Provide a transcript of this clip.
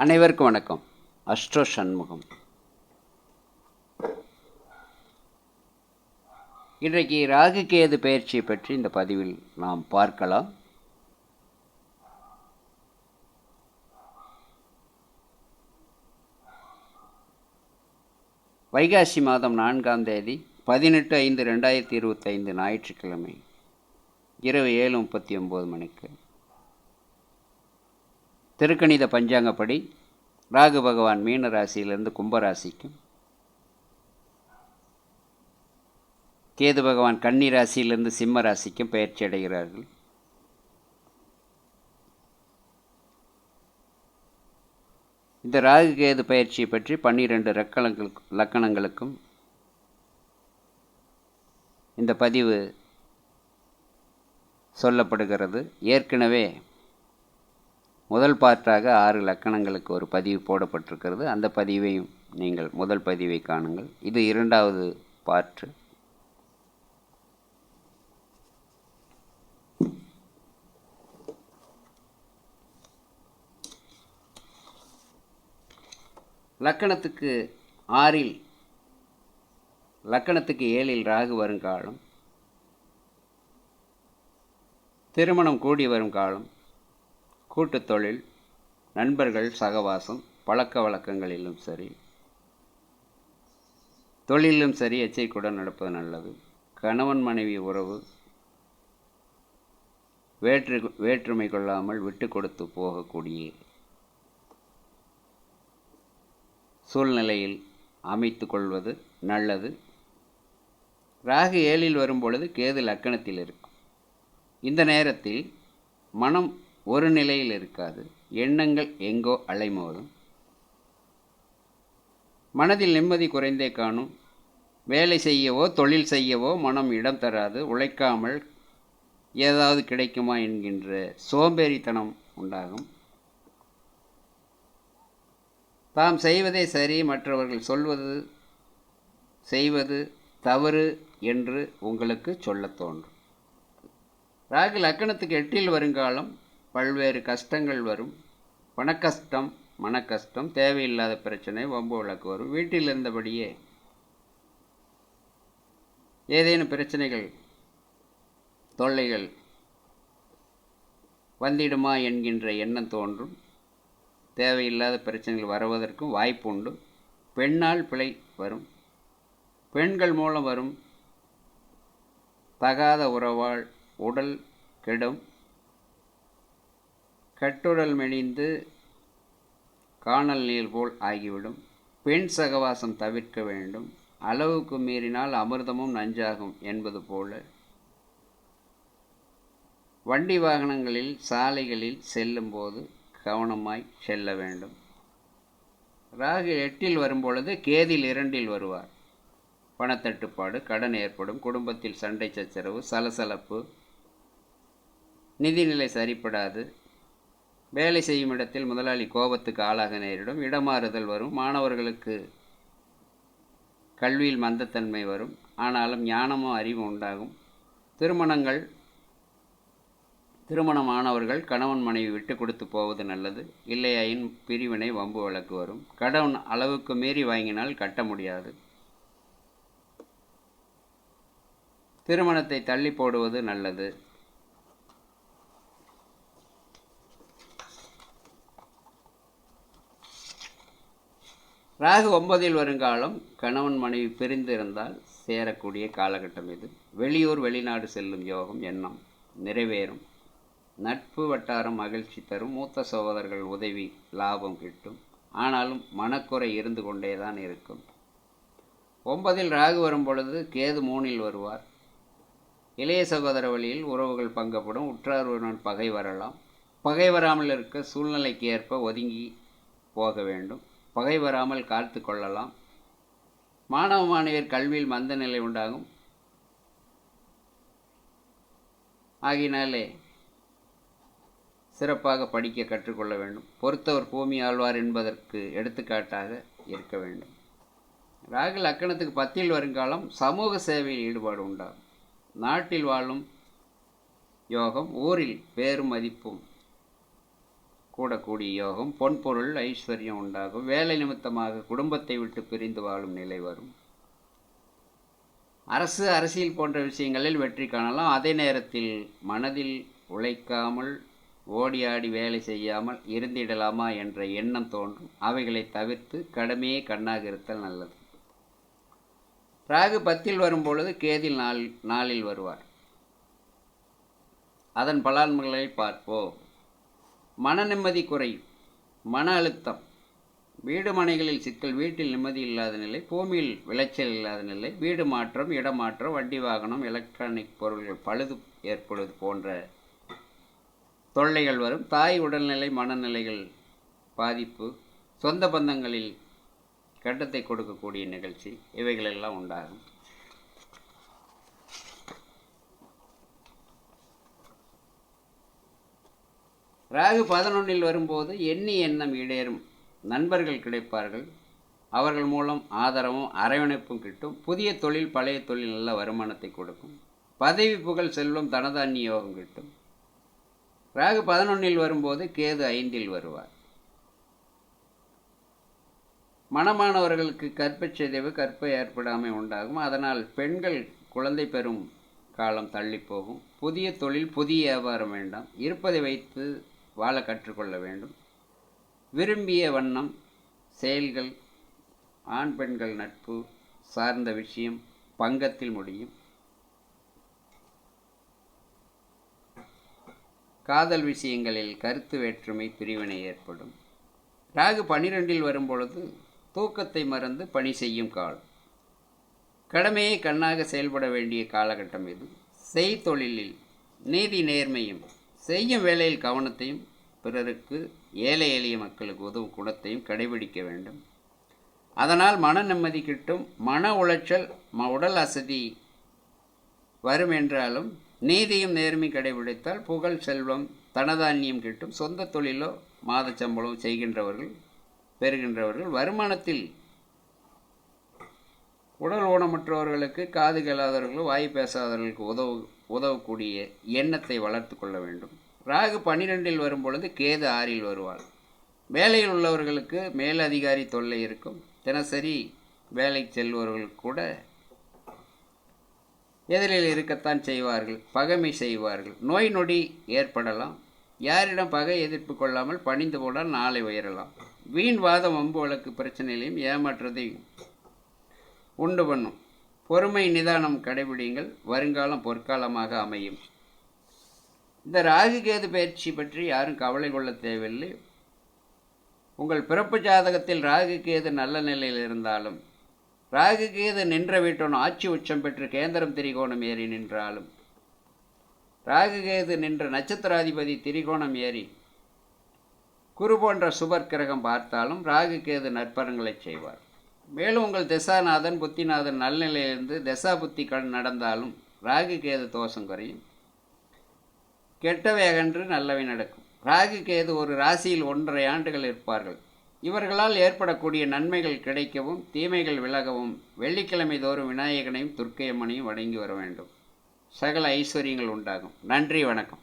அனைவருக்கும் வணக்கம். அஸ்ட்ரோ சண்முகம். இன்றைக்கு ராகு கேது பயிற்சியை பற்றி இந்த பதிவில் நாம் பார்க்கலாம். வைகாசி மாதம் 4ஆம் தேதி 18/5/2025 ஞாயிற்றுக்கிழமை இரவு 7:39 மணிக்கு திருக்கணித பஞ்சாங்கப்படி ராகு பகவான் மீன ராசியிலிருந்து கும்பராசிக்கும், கேது பகவான் கன்னி ராசியிலிருந்து சிம்ம ராசிக்கும் பயிற்சி அடைகிறார்கள். இந்த ராகு கேது பயிற்சியை பற்றி 12 லக்கணங்களுக்கும் இந்த பதிவு சொல்லப்படுகிறது. ஏற்கனவே முதல் பார்ட்டாக 6 லக்கணங்களுக்கு ஒரு பதிவு போடப்பட்டிருக்கிறது. அந்த பதிவையும் நீங்கள் முதல் பதிவை காணுங்கள். இது 2வது பார்ட்டு. லக்கணத்துக்கு 6இல் லக்கணத்துக்கு 7இல் ராகு வரும் காலம், திருமணம் கூடி வரும் காலம், கூட்டுத் தொழில், நண்பர்கள் சகவாசம், பழக்க வழக்கங்களிலும் சரி தொழிலும் சரி எச்சரிக்கையுடன் நடப்பது நல்லது. கணவன் மனைவி உறவு வேற்றுமை கொள்ளாமல் விட்டு கொடுத்து போகக்கூடிய சூழ்நிலையில் அமைத்து கொள்வது நல்லது. ராகு 7இல் வரும்பொழுது கேது லக்கணத்தில் இருக்கும். இந்த நேரத்தில் மனம் ஒரு நிலையில் இருக்காது. எண்ணங்கள் எங்கோ அலைமோதும். மனதில் நிம்மதி குறைந்தே காணும். வேலை செய்யவோ தொழில் செய்யவோ மனம் இடம் தராது. உழைக்காமல் ஏதாவது கிடைக்குமா என்கின்ற சோம்பேறித்தனம் உண்டாகும். தாம் செய்வதே சரி, மற்றவர்கள் சொல்வது செய்வது தவறு என்று உங்களுக்கு சொல்லத் தோன்றும். ராகு லக்கணத்துக்கு 8இல் வருங்காலம் பல்வேறு கஷ்டங்கள் வரும். பணக்கஷ்டம், மனக்கஷ்டம், தேவையில்லாத பிரச்சனை, வம்பு வழக்கு வரும். வீட்டில் இருந்தபடியே ஏதேனும் பிரச்சனைகள், தொல்லைகள் வந்திடுமா என்கின்ற எண்ணம் தோன்றும். தேவையில்லாத பிரச்சனைகள் வருவதற்கும் வாய்ப்பு உண்டு. பெண்ணால் பிழை வரும். பெண்கள் மூலம் வரும் தகாத உறவால் உடல் கெடும். கட்டுடல் மெலிந்து காணல் நீர் போல் ஆகிவிடும். பெண் சகவாசம் தவிர்க்க வேண்டும். அளவுக்கு மீறினால் அமிர்தமும் நஞ்சாகும் என்பது போல வண்டி வாகனங்களில் சாலைகளில் செல்லும் போது கவனமாய் செல்ல வேண்டும். ராகு 8இல் வரும்பொழுது கேதில் 2இல் வருவார். பணத்தட்டுப்பாடு, கடன் ஏற்படும். குடும்பத்தில் சண்டை சச்சரவு, சலசலப்பு, நிதிநிலை சரிப்படாது. வேலை செய்யும் இடத்தில் முதலாளி கோபத்துக்கு ஆளாக நேரிடும். இடமாறுதல் வரும். மாணவர்களுக்கு கல்வியில் மந்தத்தன்மை வரும். ஆனாலும் ஞானமும் அறிவும் உண்டாகும். திருமணமானவர்கள் கணவன் மனைவி விட்டு கொடுத்து போவது நல்லது. இல்லையாயின் பிரிவினை, வம்பு வழக்கு வரும். கடன் அளவுக்கு மீறி வாங்கினால் கட்ட முடியாது. திருமணத்தை தள்ளி போடுவது நல்லது. ராகு 9இல் வருங்காலம் கணவன் மனைவி பிரிந்திருந்தால் சேரக்கூடிய காலகட்டம் இது. வெளியூர் வெளிநாடு செல்லும் யோகம் எண்ணம் நிறைவேறும். நட்பு வட்டாரம் மகிழ்ச்சி தரும். மூத்த சகோதரர்கள் உதவி, லாபம் கிட்டும். ஆனாலும் மனக்குறை இருந்து கொண்டே தான் இருக்கும். 9இல் ராகு வரும் பொழுது கேது 3இல் வருவார். இளைய சகோதர வழியில் உறவுகள் பங்கப்படும். உற்றாருடன் பகை வரலாம். பகை வராமல் இருக்க சூழ்நிலைக்கு ஏற்ப ஒதுங்கி போக வேண்டும். பகை வராமல் காத்து கொள்ளலாம். மாணவ மாணவியர் கல்வியில் மந்த நிலை உண்டாகும். ஆகினாலே சிறப்பாக படிக்க கற்றுக்கொள்ள வேண்டும். பொறுத்தவர் பூமி ஆழ்வார் என்பதற்கு எடுத்துக்காட்டாக இருக்க வேண்டும். ராகு லக்கணத்துக்கு 10இல் வருங்காலம் சமூக சேவையில் ஈடுபாடு உண்டாகும். நாட்டில் வாழும் யோகம், ஊரில் பேரும் மதிப்பும் கூடக்கூடிய யோகம், பொன்பொருள் ஐஸ்வர்யம் உண்டாகும், வேலை நிமித்தமாக குடும்பத்தை விட்டு பிரிந்து வாழும் நிலை வரும். அரசு அரசியல் போன்ற விஷயங்களில் வெற்றி காணலாம். அதே நேரத்தில் மனதில் உழைக்காமல் ஓடியாடி வேலை செய்யாமல் இருந்திடலாமா என்ற எண்ணம் தோன்றும். அவைகளை தவிர்த்து கடமையே கண்ணாக இருத்தல் நல்லது. ராகு 10 வரும்பொழுது கேதில் நாளில் வருவார். அதன் பலன்களை பார்ப்போம். மன நிம்மதி குறையும், மன அழுத்தம், வீடு மனைகளில் சிக்கல், வீட்டில் நிம்மதி இல்லாத நிலை, பூமியில் விளைச்சல் இல்லாத நிலை, வீடு மாற்றம், இடமாற்றம், வண்டி வாகனம், எலக்ட்ரானிக் பொருள்கள் பழுது ஏற்படுவது போன்ற தொல்லைகள் வரும். தாய் உடல்நிலை, மனநிலைகள் பாதிப்பு, சொந்த பந்தங்களில் கட்டத்தை கொடுக்கக்கூடிய நிகழ்ச்சி, இவைகளெல்லாம் உண்டாகும். ராகு 11 வரும்போது எண்ணி எண்ணம் ஈடேறும், நண்பர்கள் கிடைப்பார்கள், அவர்கள் மூலம் ஆதரவும் அரவணைப்பும் கிட்டும். புதிய தொழில் பழைய தொழில் நல்ல வருமானத்தை கொடுக்கும். பதவி புகழ் செல்வம் தனதானிய யோகம் கிட்டும். ராகு 11 வரும்போது கேது 5 வருவார். மணமானவர்களுக்கு கற்பச்சிதைவு, கற்பை ஏற்படாமை உண்டாகும். அதனால் பெண்கள் குழந்தை பெறும் காலம் தள்ளி போகும். புதிய தொழில், புதிய வியாபாரம் வேண்டாம், இருப்பதை வைத்து வாழ கற்றுக்கொள்ள வேண்டும். விரும்பிய வண்ணம் செயல்கள், ஆண் பெண்கள் நட்பு சார்ந்த விஷயம் பங்கத்தில் முடியும். காதல் விஷயங்களில் கருத்து வேற்றுமை, பிரிவினை ஏற்படும். ராகு 12 வரும்பொழுது தூக்கத்தை மறந்து பணி செய்யும் காலம். கடமையை கண்ணாக செயல்பட வேண்டிய காலகட்டம் இது. செய்தொழிலில் நீதி நேர்மையும், செய்யும் வேலையில் கவனத்தையும், பிறருக்கு ஏழை எளிய மக்களுக்கு உதவும் குணத்தையும் கடைபிடிக்க வேண்டும். அதனால் மன நிம்மதி கிட்டும். மன உளைச்சல், உடல் அசதி வரும் என்றாலும் நீதியும் நேர்மை கடைபிடித்தால் புகழ், செல்வம், தனதானியம் கிட்டும். சொந்த தொழிலோ மாத சம்பளம் செய்கின்றவர்கள் பெறுகின்றவர்கள் வருமானத்தில் உடல் ஊனமற்றவர்களுக்கு, காது கேளாதவர்களுக்கு, வாய் பேசாதவர்களுக்கு உதவக்கூடிய எண்ணத்தை வளர்த்து கொள்ள வேண்டும். ராகு 12 வரும்பொழுது கேது 6 வருவார். வேலையில் உள்ளவர்களுக்கு மேலதிகாரி தொல்லை இருக்கும். தினசரி வேலை செல்பவர்கள் கூட எதிரில் இருக்கத்தான் செய்வார்கள், பகைமை செய்வார்கள், நோய் நொடி ஏற்படலாம். யாரிடம் பகை எதிர்ப்பு கொள்ளாமல் பணிந்து போனால் நாளை உயரலாம். வீண் வாதம், வம்பு வழக்கு பிரச்சனையிலையும் ஏமாற்றத்தை உண்டு பண்ணும். பொறுமை நிதானம் கடைபிடிங்கள், வருங்காலம் பொற்காலமாக அமையும். இந்த ராகு கேது பயிற்சி பற்றி யாரும் கவலை கொள்ள தேவையில்லை. உங்கள் பிறப்பு ஜாதகத்தில் ராகு கேது நல்ல நிலையில் இருந்தாலும், ராகு கேது நின்ற வீட்டோன் ஆட்சி உச்சம் பெற்று கேந்திரம் திரிகோணம் ஏறி நின்றாலும், ராகு கேது நின்ற நட்சத்திராதிபதி திரிகோணம் ஏறி குரு போன்ற சுபர் கிரகம் பார்த்தாலும் ராகு கேது நற்பலன்களை செய்வார். மேலும் உங்கள் திசாநாதன் புத்திநாதன் நல்நிலையிலிருந்து தசா புத்தி நடந்தாலும் ராகு கேது தோஷம் குறையும். கெட்டவை அகன்று நல்லவை நடக்கும். ராகு கேது ஒரு ராசியில் 1.5 ஆண்டுகள் இருப்பார்கள். இவர்களால் ஏற்படக்கூடிய நன்மைகள் கிடைக்கவும் தீமைகள் விலகவும் வெள்ளிக்கிழமை தோறும் விநாயகனையும் துர்க்கையம்மனையும் வணங்கி வர வேண்டும். சகல ஐஸ்வர்யங்கள் உண்டாகும். நன்றி, வணக்கம்.